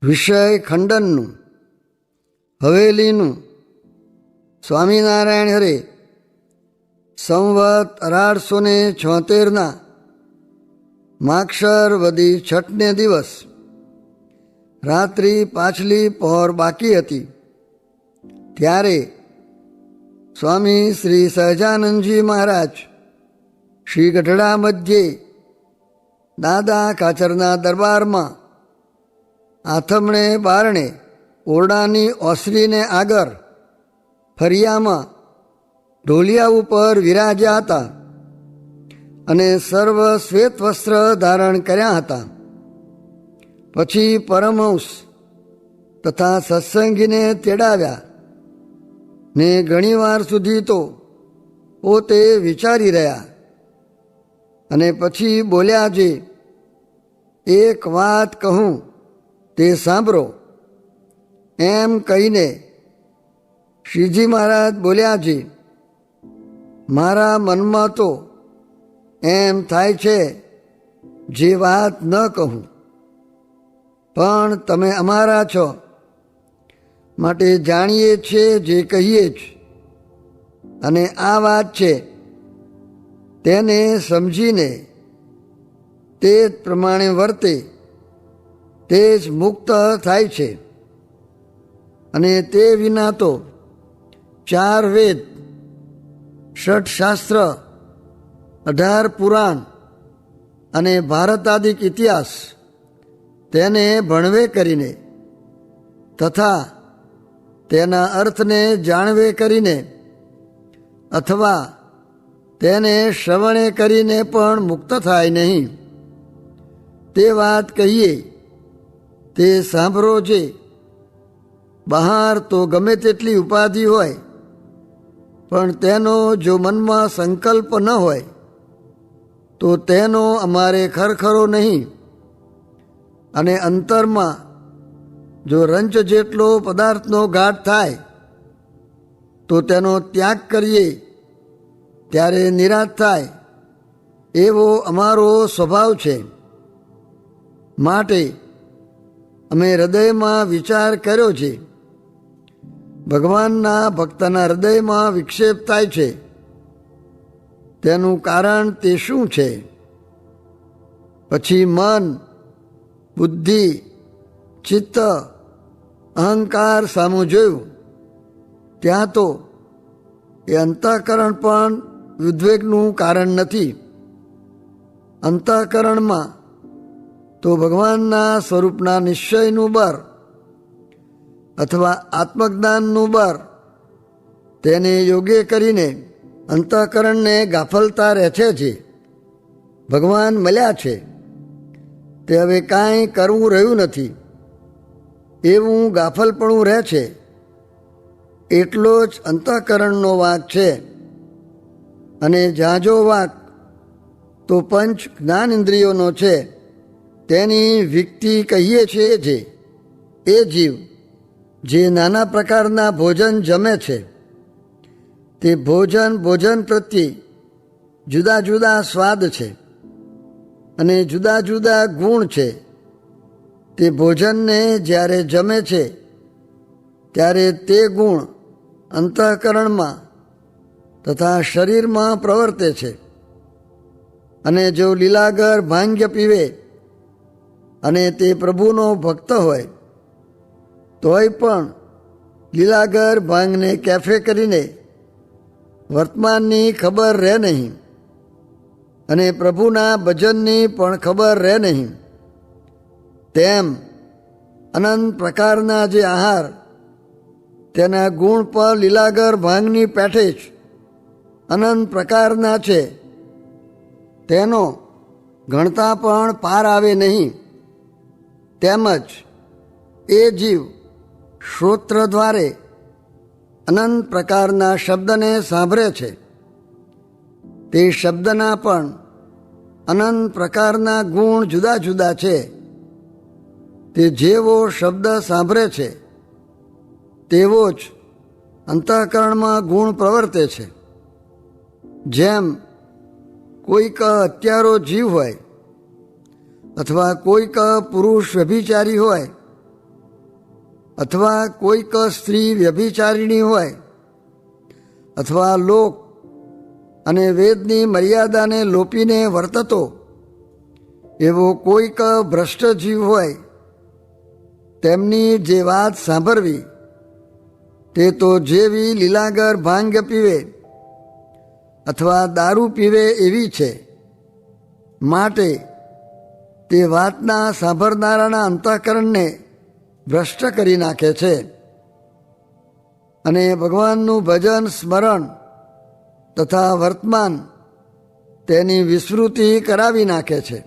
વિષય ખંડનનું, હવેલીનું. સ્વામિનારાયણ હરે સંવત 1876 માગશર વદી છઠને દિવસ રાત્રિ પાછલી પહોર બાકી હતી ત્યારે સ્વામી શ્રી સહજાનંદજી મહારાજ શ્રી ગઢડા મધ્યે દાદા કાચરના દરબારમાં આથમણે બારણે ઓરડાની ઓસરીને આગળ ફરિયામાં ઢોલિયા ઉપર વિરાજ્યા હતા અને સર્વ શ્વેત વસ્ત્ર ધારણ કર્યા હતા. પછી પરમહંસ તથા સત્સંગીને તેડાવ્યા ને ઘણીવાર સુધી તો પોતે વિચારી રહ્યા અને પછી બોલ્યા, જે એક વાત કહું તે સાંભળો. એમ કહીને શ્રીજી મહારાજ બોલ્યા, છે મારા મનમાં તો એમ થાય છે જે વાત ન કહું, પણ તમે અમારા છો માટે જાણીએ છીએ જે કહીએ જ. અને આ વાત છે તેને સમજીને તે જ પ્રમાણે વર્તે તે જ મુક્ત થાય છે. અને તે વિના તો 4 વેદ, 6 શાસ્ત્ર, 18 પુરાણ અને ભારતાદિક ઇતિહાસ તેને ભણવે કરીને તથા તેના અર્થને જાણવે કરીને અથવા તેને શ્રવણે કરીને પણ મુક્ત થાય નહીં. તે વાત કહીએ તે સાંભળો. જે બહાર તો ગમે તેટલી ઉપાધિ હોય પણ તેનો જો મનમાં સંકલ્પ ન હોય તો તેનો અમારે ખરખરો નહીં. અને અંતરમાં જો રંચ જેટલો પદાર્થનો ગાંઠ થાય તો તેનો ત્યાગ કરીએ ત્યારે નિરાશ થાય એવો અમારો સ્વભાવ છે. માટે અમે હૃદયમાં વિચાર કર્યો છે, ભગવાનના ભક્તના હૃદયમાં વિક્ષેપ થાય છે તેનું કારણ તે શું છે? પછી મન, બુદ્ધિ, ચિત્ત, અહંકાર સામું જોયું ત્યાં તો એ અંતઃકરણ પણ ઉદ્વેગનું કારણ નથી. અંતઃકરણમાં તો ભગવાનના સ્વરૂપના નિશ્ચયનું બળ અથવા આત્મજ્ઞાનનું બળ તેને યોગ્ય કરીને અંતઃકરણને ગાફલતા રહે છે. ભગવાન મળ્યા છે તે હવે કાંઈ કરવું રહ્યું નથી એવું ગાફલપણું રહે છે. એટલો જ અંતઃકરણનો વાંક છે. અને ઝાઝો વાંક તો પંચ જ્ઞાન ઇન્દ્રિયોનો છે. તેની વિકતિ કહીએ છીએ જે એ જીવ જે નાના પ્રકારના ભોજન જમે છે તે ભોજન પ્રત્યે જુદા જુદા સ્વાદ છે અને જુદા જુદા ગુણ છે. તે ભોજનને જ્યારે જમે છે ત્યારે તે ગુણ અંતઃકરણમાં તથા શરીરમાં પ્રવર્તે છે. અને જો લીલાગર ભાંગ્ય પીવે અને તે પ્રભુનો ભક્ત હોય તોય પણ લીલાગર ભાંગને કેફે કરીને વર્તમાનની ખબર રહે નહીં અને પ્રભુના ભજનની પણ ખબર રહે નહીં. તેમ અનંત પ્રકારના જે આહાર તેના ગુણ પર લીલાગર ભાંગની પેઠે જ અનંત પ્રકારના છે તેનો ગણતા પણ પાર આવે નહીં. તેમજ એ જીવ શ્રોત્ર દ્વારે અનંત પ્રકારના શબ્દને સાંભળે છે. તે શબ્દના પણ અનંત પ્રકારના ગુણ જુદા જુદા છે. તે જેવો શબ્દ સાંભળે છે તેવો જ અંતઃકરણમાં ગુણ પ્રવર્તે છે. જેમ કોઈક હત્યારો જીવ હોય અથવા કોઈક પુરુષ વ્યભિચારી હોય અથવા કોઈક સ્ત્રી વ્યભિચારિણી હોય અથવા લોક અને વેદની મર્યાદાને લોપીને વર્તતો એવો કોઈક ભ્રષ્ટ જીવ હોય, તેમની જે વાત સાંભળવી તે તો જેવી લીલાગર ભાંગ પીવે અથવા દારૂ પીવે એવી છે. માટે તે વાતના સાંભળનારાના અંતઃકરણને ભ્રષ્ટ કરી નાખે છે અને ભગવાનનું ભજન સ્મરણ તથા વર્તમાન તેની વિસ્મૃતિ કરાવી નાખે છે.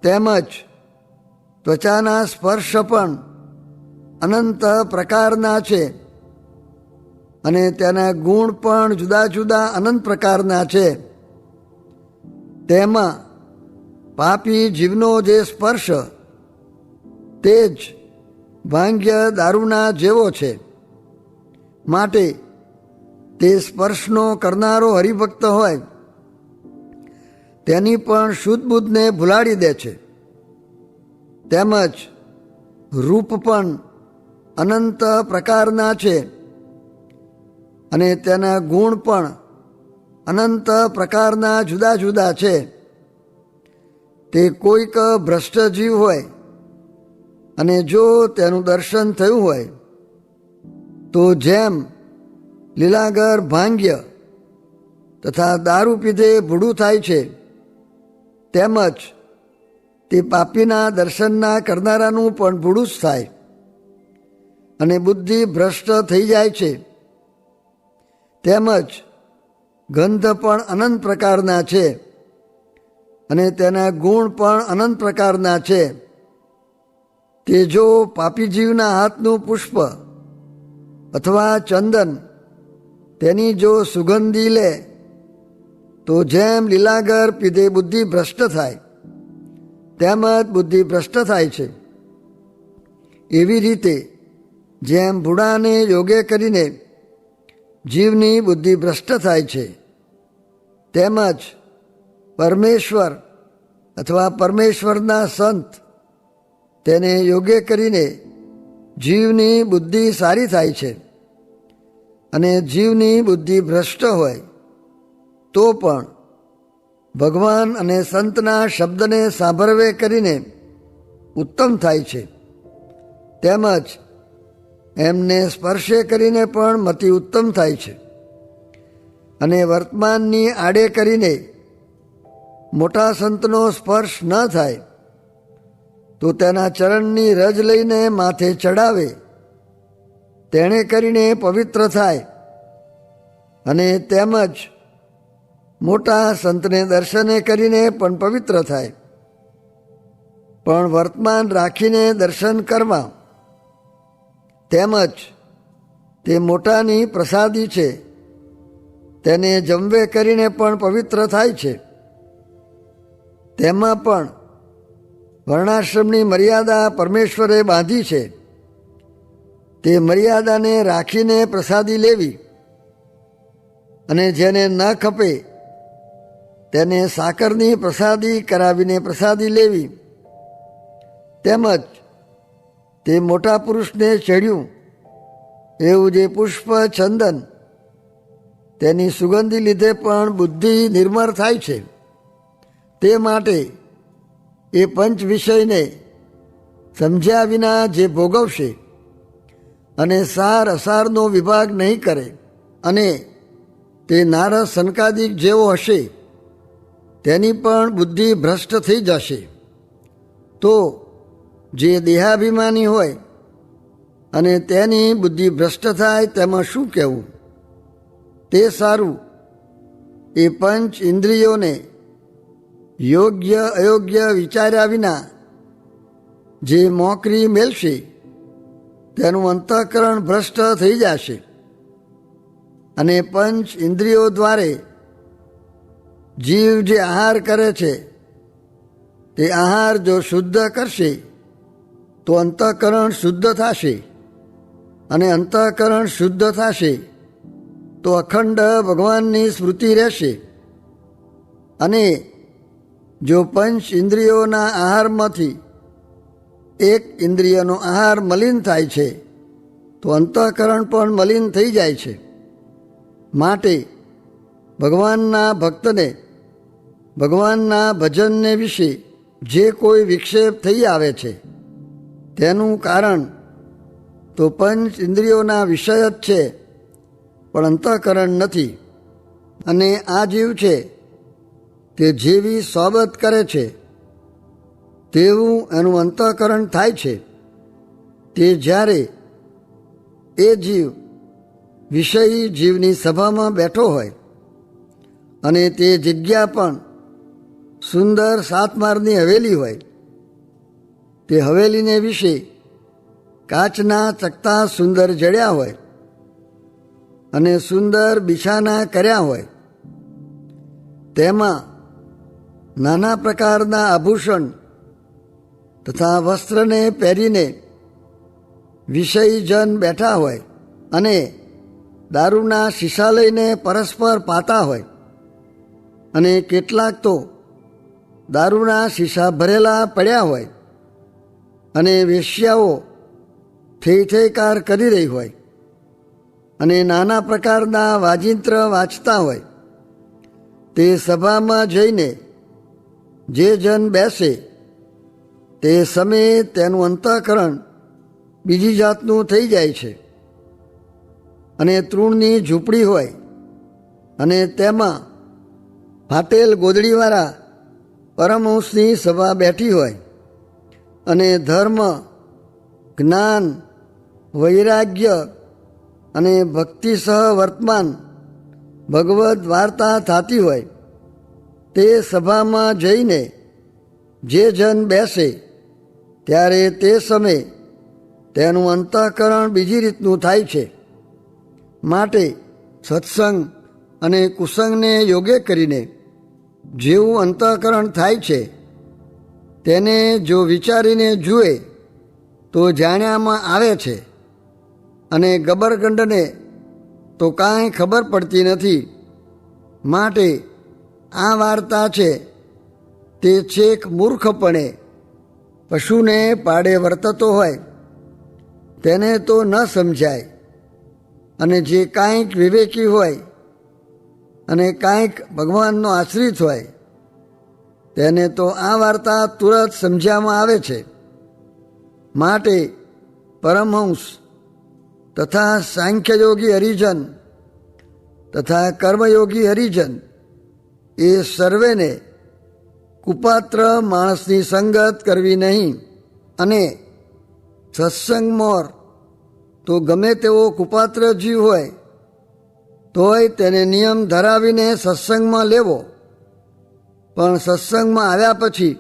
તેમજ ત્વચાના સ્પર્શ પણ અનંત પ્રકારના છે અને તેના ગુણ પણ જુદા જુદા અનંત પ્રકારના છે. તેમાં પાપી જીવનો જે સ્પર્શ તે જ ભાંગ્ય દારૂના જેવો છે. માટે તે સ્પર્શનો કરનારો હરિભક્ત હોય તેની પણ શુદ્ધ બુદ્ધને ભૂલાડી દે છે. તેમજ રૂપ પણ અનંત પ્રકારના છે અને તેના ગુણ પણ અનંત પ્રકારના જુદા જુદા છે. તે કોઈક ભ્રષ્ટ જીવ હોય અને જો તેનું દર્શન થયું હોય તો જેમ લીલાગર ભાંગ્ય તથા દારૂ પીધે ભૂડું થાય છે, તેમજ તે પાપીના દર્શનના કરનારાનું પણ ભૂડું જ થાય અને બુદ્ધિ ભ્રષ્ટ થઈ જાય છે. તેમજ ગંધ પણ અનંત પ્રકારના છે અને તેના ગુણ પણ અનંત પ્રકારના છે. તે જો પાપી જીવના હાથનું પુષ્પ અથવા ચંદન તેની જો સુગંધી લે તો જેમ લીલાગર પીધે બુદ્ધિ ભ્રષ્ટ થાય તેમજ બુદ્ધિ ભ્રષ્ટ થાય છે. એવી રીતે જેમ ભૂડાને યોગે કરીને જીવની બુદ્ધિ ભ્રષ્ટ થાય છે, તેમજ પરમેશ્વર અથવા પરમેશ્વરના સંત તેને યોગે કરીને જીવની બુદ્ધિ સારી થાય છે. અને જીવની બુદ્ધિ ભ્રષ્ટ હોય તો પણ ભગવાન અને સંતના શબ્દને સાંભળવે કરીને ઉત્તમ થાય છે. તેમજ એમને સ્પર્શે કરીને પણ મતિ ઉત્તમ થાય છે. અને વર્તમાનની આડે કરીને મોટા સંતનો સ્પર્શ ન થાય તો તેના ચરણની રજ લઈને માથે ચડાવે તેણે કરીને પવિત્ર થાય અને તેમજ મોટા સંતને દર્શને કરીને પણ પવિત્ર થાય. પણ વર્તમાન રાખીને દર્શન કરવા તેમજ તે મોટાની પ્રસાદી છે તેને જમવે કરીને પણ પવિત્ર થાય છે. તેમાં પણ વર્ણાશ્રમની મર્યાદા પરમેશ્વરે બાંધી છે. તે મર્યાદાને રાખીને પ્રસાદી લેવી અને જેને ન ખપે તેને સાકરની પ્રસાદી કરાવીને પ્રસાદી લેવી. તેમજ તે મોટા પુરુષને ચડ્યું એવું જે પુષ્પ ચંદન તેની સુગંધી લીધે પણ બુદ્ધિ નિર્મળ થાય છે. તે માટે એ પંચ વિષયને સમજ્યા વિના જે ભોગવશે અને સાર અસારનો વિભાગ નહીં કરે અને તે નારદ સનકાદિક જેવો હશે તેની પણ બુદ્ધિ ભ્રષ્ટ થઈ જશે. તો જે દેહાભિમાની હોય અને તેની બુદ્ધિ ભ્રષ્ટ થાય તેમાં શું કહેવું? તે સારું એ પંચ ઇન્દ્રિયોને યોગ્ય અયોગ્ય વિચાર્યા વિના જે મોકરી મેળશે તેનું અંતઃકરણ ભ્રષ્ટ થઈ જશે. અને પંચ ઇન્દ્રિયો દ્વારે જીવ જે આહાર કરે છે તે આહાર જો શુદ્ધ કરશે તો અંતઃકરણ શુદ્ધ થશે અને અંતઃકરણ શુદ્ધ થશે તો અખંડ ભગવાનની સ્મૃતિ રહેશે. અને જો પંચ ઇન્દ્રિયોના આહારમાંથી એક ઇન્દ્રિયનો આહાર મલિન થાય છે તો અંતઃકરણ પણ મલિન થઈ જાય છે. માટે ભગવાનના ભક્તને ભગવાનના ભજનને વિશે જે કોઈ વિક્ષેપ થઈ આવે છે તેનું કારણ તો પંચ ઇન્દ્રિયોના વિષય જ છે, પણ અંતઃકરણ નથી. અને આ જીવ છે તે જેવી સોબત કરે છે તેવું એનું અંતઃકરણ થાય છે. તે જ્યારે એ જીવ વિષયી જીવની સભામાં બેઠો હોય અને તે જગ્યા પણ સુંદર સાત માળની હવેલી હોય, તે હવેલીને વિશે કાચના ચકતા સુંદર જડ્યા હોય અને સુંદર બિછાના કર્યા હોય, તેમાં નાના પ્રકારના આભૂષણ તથા વસ્ત્રને પહેરીને વિષયીજન બેઠા હોય અને દારૂના શીશા લઈને પરસ્પર પાતા હોય, અને કેટલાક તો દારૂના શીશા ભરેલા પડ્યા હોય અને વેશ્યાઓ થઈ થઈકાર કરી રહી હોય અને નાના પ્રકારના વાજિંત્ર વાંચતા હોય, તે સભામાં જઈને જે જન બેસે તે સમયે તેનું અંતઃકરણ બીજી જાતનું થઈ જાય છે. અને તૃણની ઝૂંપડી હોય અને તેમાં ફાટેલ ગોદડીવાળા પરમહંસની સભા બેઠી હોય અને ધર્મ, જ્ઞાન, વૈરાગ્ય અને ભક્તિસહ વર્તમાન ભગવદ્ વાર્તા થતી હોય, તે સભામાં જઈને જે જન બેસે ત્યારે તે સમયે તેનું અંતઃકરણ બીજી રીતનું થાય છે. માટે સત્સંગ અને કુસંગને યોગે કરીને જેવું અંતઃકરણ થાય છે તેને જો વિચારીને જુએ તો જાણ્યામાં આવે છે, અને ગબરગંડને તો કાંઈ ખબર પડતી નથી. માટે આ વાર્તા છે તે છેક મૂર્ખપણે પશુને પાડે વર્તતો હોય તેને તો ન સમજાય, અને જે કાંઈક વિવેકી હોય અને કાંઈક ભગવાનનો આશ્રિત હોય તેને તો આ વાર્તા તુરંત સમજ્યામાં આવે છે. માટે પરમહંસ તથા સાંખ્યયોગી હરિજન તથા કર્મયોગી હરિજન એ સર્વેને કુપાત્ર માણસની સંગત કરવી નહીં, અને સત્સંગમાં તો ગમે તેવો કુપાત્ર જીવ હોય તોય તેને નિયમ ધરાવીને સત્સંગમાં લેવો, પણ સત્સંગમાં આવ્યા પછી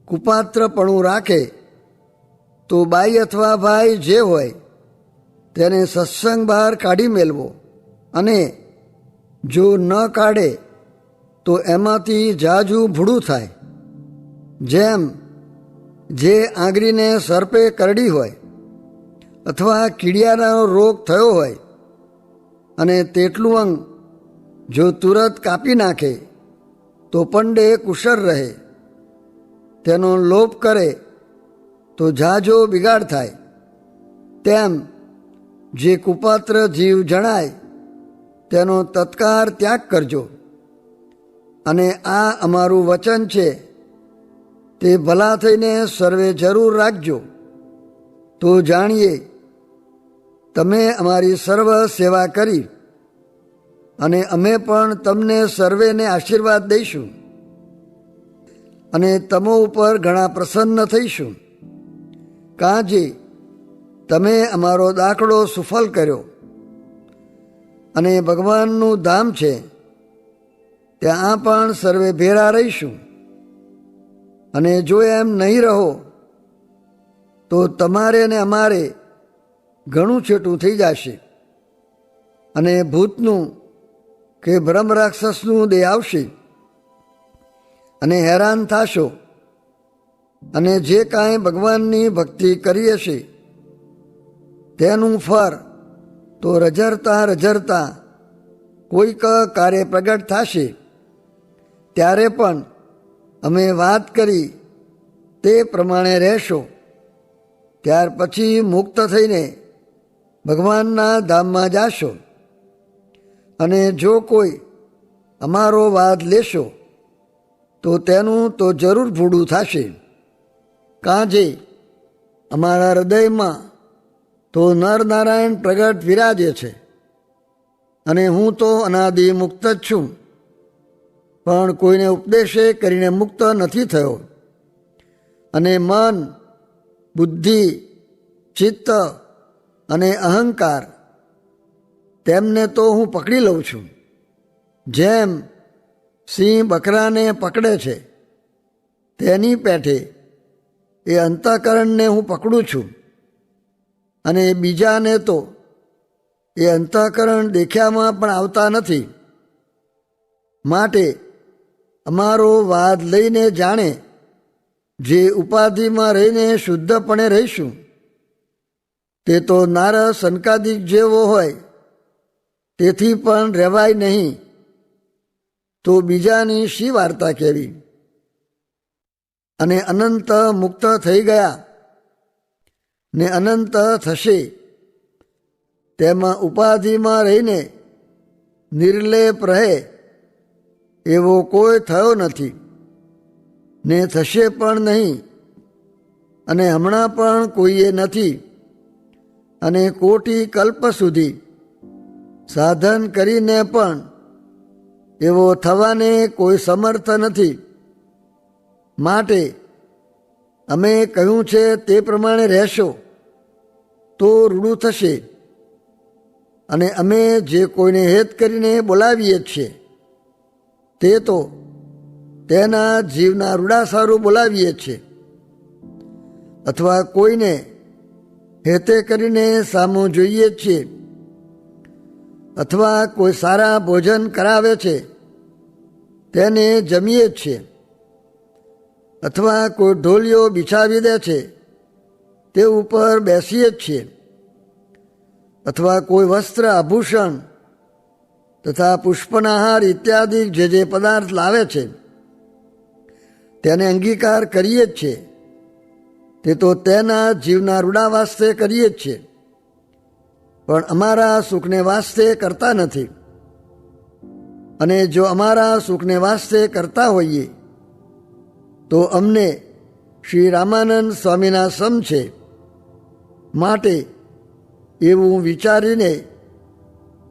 કુપાત્રપણું રાખે તો બાઈ અથવા ભાઈ જે હોય તેને સત્સંગ બહાર કાઢી મેળવો, અને જો ન કાઢે તો એમાંથી જાજુ ભૂડું થાય. જેમ જે આંગળીને સર્પે કરડી હોય અથવા કીડિયાનો રોગ થયો હોય અને તેટલું અંગ જો તુરંત કાપી નાખે તો પંડે કુશળ રહે, તેનો લોપ કરે તો ઝાઝો બિગાડ થાય. તેમ જે કુપાત્ર જીવ જણાય તેનો તત્કાર ત્યાગ કરજો. અને આ અમારું વચન છે તે ભલા થઈને સર્વે જરૂર રાખજો, તો જાણીએ તમે અમારી સર્વ સેવા કરી અને અમે પણ તમને સર્વેને આશીર્વાદ દઈશું અને તમો ઉપર ઘણા પ્રસન્ન થઈશું, કાંજે તમે અમારો દાખલો સુફલ કર્યો. અને ભગવાનનું ધામ છે ત્યાં પણ સર્વે ભેરા રહીશું. અને જો એમ નહીં રહો તો તમારે ને અમારે ઘણું છેટું થઈ જશે, અને ભૂતનું કે બ્રહ્મ રાક્ષસનું દેહ આવશે અને હેરાન થશો. અને જે કાંઈ ભગવાનની ભક્તિ કરી હશે તેનું ફળ તો રઝળતા રઝળતા કોઈક કાર્ય પ્રગટ થશે. ત્યારે પણ અમે વાત કરી તે પ્રમાણે રહેશો. ત્યાર પછી મુક્ત થઈને ભગવાનના ધામમાં જાશો. અને જો કોઈ અમારો વાદ લેશો તો તેનું તો જરૂર ભૂડું થશે. કાંજે અમારા હૃદયમાં તો નરનારાયણ પ્રગટ વિરાજે છે, અને હું તો અનાદિ મુક્ત જ છું, પણ કોઈને ઉપદેશે કરીને મુક્ત નથી થયો. અને મન, બુદ્ધિ, ચિત્ત અને અહંકાર તેમને તો હું પકડી લઉં છું. જેમ સિંહ બકરાને પકડે છે તેની પેઠે એ અંતઃકરણને હું પકડું છું, અને બીજાને તો એ અંતઃકરણ દેખ્યામાં પણ આવતા નથી. માટે અમારો વાદ લઈને જાણે જે ઉપાધિમાં રહીને શુદ્ધપણે રહીશું તે તો નાર સનકાદિક જેવો હોય તેથી પણ રહેવાય નહીં, તો બીજાની શી વાર્તા કહેવી. અને અનંત મુક્ત થઈ ગયા ને અનંત થશે તેમાં ઉપાધિમાં રહીને નિર્લેપ રહે એવો કોઈ થયો નથી, ને થશે પણ નહીં, અને હમણાં પણ કોઈએ નથી. અને કોટી કલ્પ સુધી સાધન કરીને પણ એવો થવાને કોઈ સમર્થ નથી. માટે અમે કહ્યું છે તે પ્રમાણે રહેશો તો રૂડું થશે. અને અમે જે કોઈને હેત કરીને બોલાવીએ છીએ તે તો તેના જીવના રૂડા સારું બોલાવીએ છીએ, અથવા કોઈને હેતે કરીને સામું જોઈએ છીએ, અથવા કોઈ સારા ભોજન કરાવે છે તેને જમીએ છીએ, અથવા કોઈ ઢોલિયો બિછાવી દે છે તે ઉપર બેસીએ જ છીએ, અથવા કોઈ વસ્ત્ર આભૂષણ તથા પુષ્પનાહાર ઇત્યાદિ જે પદાર્થ લાવે છે તેને અંગીકાર કરીએ જ છીએ. તે તો તેના જીવના રૂડા વાસ્તે કરીએ જ છીએ, પણ અમારા સુખને વાસ્તે કરતા નથી. અને જો અમારા સુખને વાસ્તે કરતા હોઈએ તો અમને શ્રી રામાનંદ સ્વામીના સમ છે. માટે એવું વિચારીને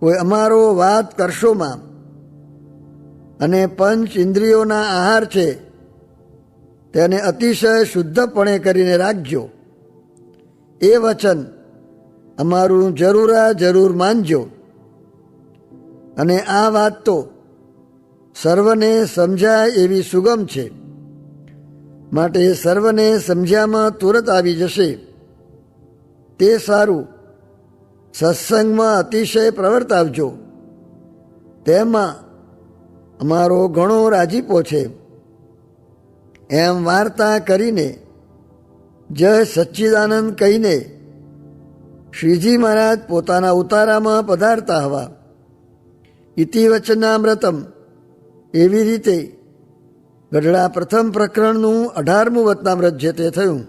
કોઈ અમારો વાદ કરશોમાં. અને પંચ ઇન્દ્રિયોના આહાર છે તેને અતિશય શુદ્ધપણે કરીને રાખજો. એ વચન અમારું જરૂરા જરૂર માનજો. અને આ વાત તો સર્વને સમજાય એવી સુગમ છે, માટે સર્વને સમજ્યામાં તુરત આવી જશે. તે સારું સત્સંગમાં અતિશય પ્રવર્તાવજો, તેમાં અમારો ઘણો રાજીપો છે. એમ વાર્તા કરીને જય સચ્ચિદાનંદ કહીને શ્રીજી મહારાજ પોતાના ઉતારામાં પધારતા હવા. ઇતિ વચનામૃતમ એવી રીતે ગઢડા પ્રથમ પ્રકરણનું 18મું વચનામૃત જે તે થયું.